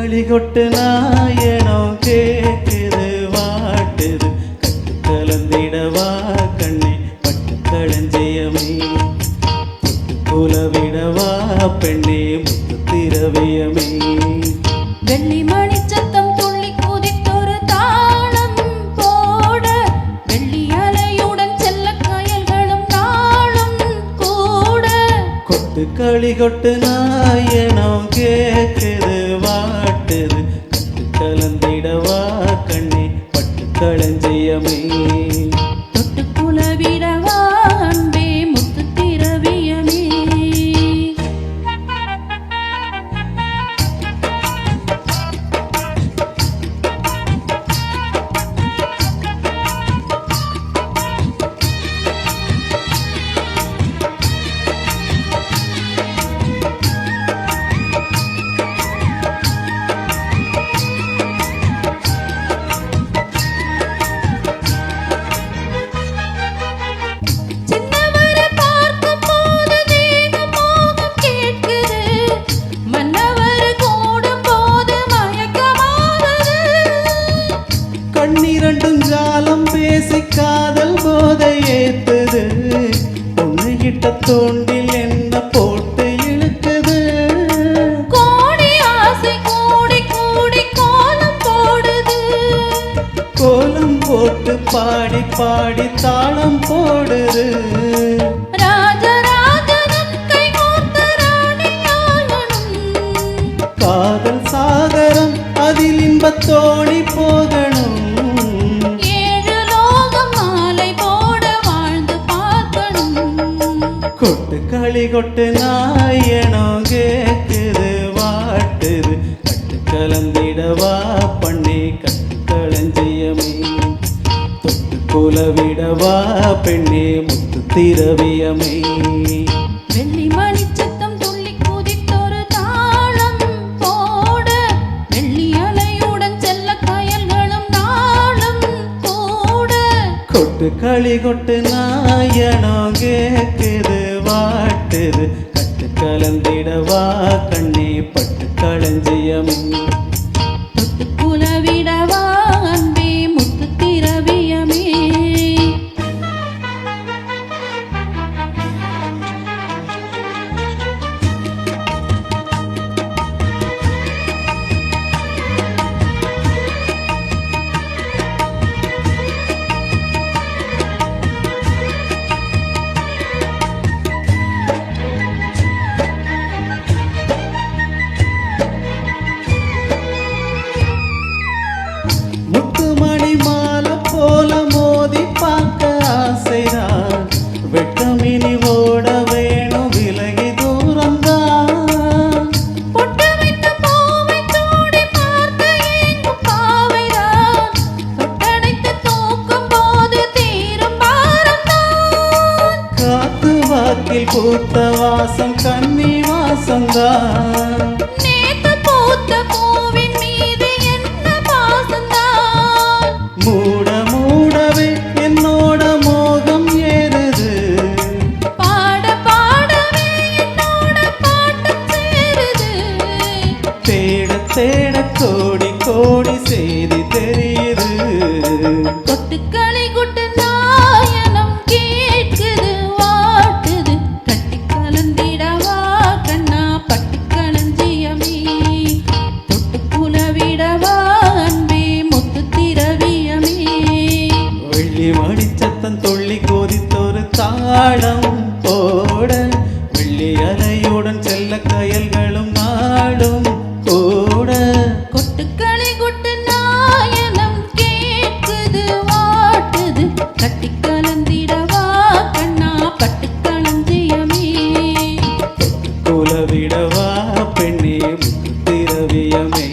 களி கொட்டு நாயனம் கேக்குது வாட்டுது கட்டு கலந்திடவா கண்ணே பட்டு களஞ்சியமே குலவிடவா பெண்ணே முத்து திரவியமே வெள்ளி மணி சத்தம் துள்ளி குதித்தொரு தாளம் போட வெள்ளி அலையுடன் செல்ல கயல்களும் நாளும் கூட கொட்டு களி கொட்டு நாயனம் கேக்குது வாட்டுது கட்டு கலந்திடவா கண்ணே பட்டு களஞ்சியமே தொட்டு குலவிடவா அன்பே முத்து திரவியமே கண்ணிரண்டும் ஜாலம் பேசி காதல் போதை ஏத்துது பொண்ணு கிட்ட தோண்டில் என்ன போட்டு இழுக்குது கோடி ஆசை கூடி கூடி கோலம் போடுது கோலம் போட்டு பாடி பாடி தாளம் போடுது ராஜராஜனும் கைகோர்த்த ராணியாளனும் காதல் சாகரம் அதில் இன்பத்தோணி போகணும் கொட்டு களி கொட்டு நாயனம் கேக்குது வாட்டுது கட்டு கலந்திடவா பண்ணே கட்டு களஞ்சியமே தொட்டு குலவிடவா பெண்ணே முத்து திரவியமே வெள்ளி மணி சத்தம் துள்ளி குதித்தொரு தாளம் போட வெள்ளி அலையுடன் செல்ல கயல்களும் நாளும் கூட கொட்டு களி கொட்டு நாயனம் கேக்குது வாட்டுது கட்டு கலந்திடவா கண்ணே பட்டு களஞ்சியமே தொட்டு குலவிடவா அன்பே முத்து திரவியமே முத்துமணி மாலை போல மோதி பார்க்க ஆசைதான் வெட்டமினி ஓட வேணும் விலகி தூரந்தான் பொட்டு வைத்த பூவை சூடி பார்த்து ஏங்கும் பாவைதான் தொட்டடைத்து தூக்கும் போது தீரும் பாரம்தான் காத்து வாக்கில் பூத்த வாசம் கன்னி வாசம்தான் நேத்து பூத்த பூவின் மீது என்ன பாசம்தான் மூட மூடவே என்னோட மோகம் ஏறுது பாட பாடவே என்னோட பாட்டம் சேருது தேட தேட கோடி கோடி செய்தி தெரியுது கொட்டுக்களி குட்டு நாயனம் கேட்குது வாட்டுது கட்டி கலந்திடவா கண்ணா பட்டு களஞ்சியமே தொட்டு குலவிடவா அன்பே முத்து திரவியமே வெள்ளி மணி சத்தம் துள்ளி கொதித்தொரு தாளம் போட வெள்ளி அலையுடன் செல்ல கயல்களும் நாடும் கூட கொட்டுக்களி குட்டு நாயனம் கேட்குது வாட்டுது கட்டி கலந்திடவா கண்ணா பட்டு களஞ்சியமே குலவிடவா பெண்ணே முத்து திரவியமே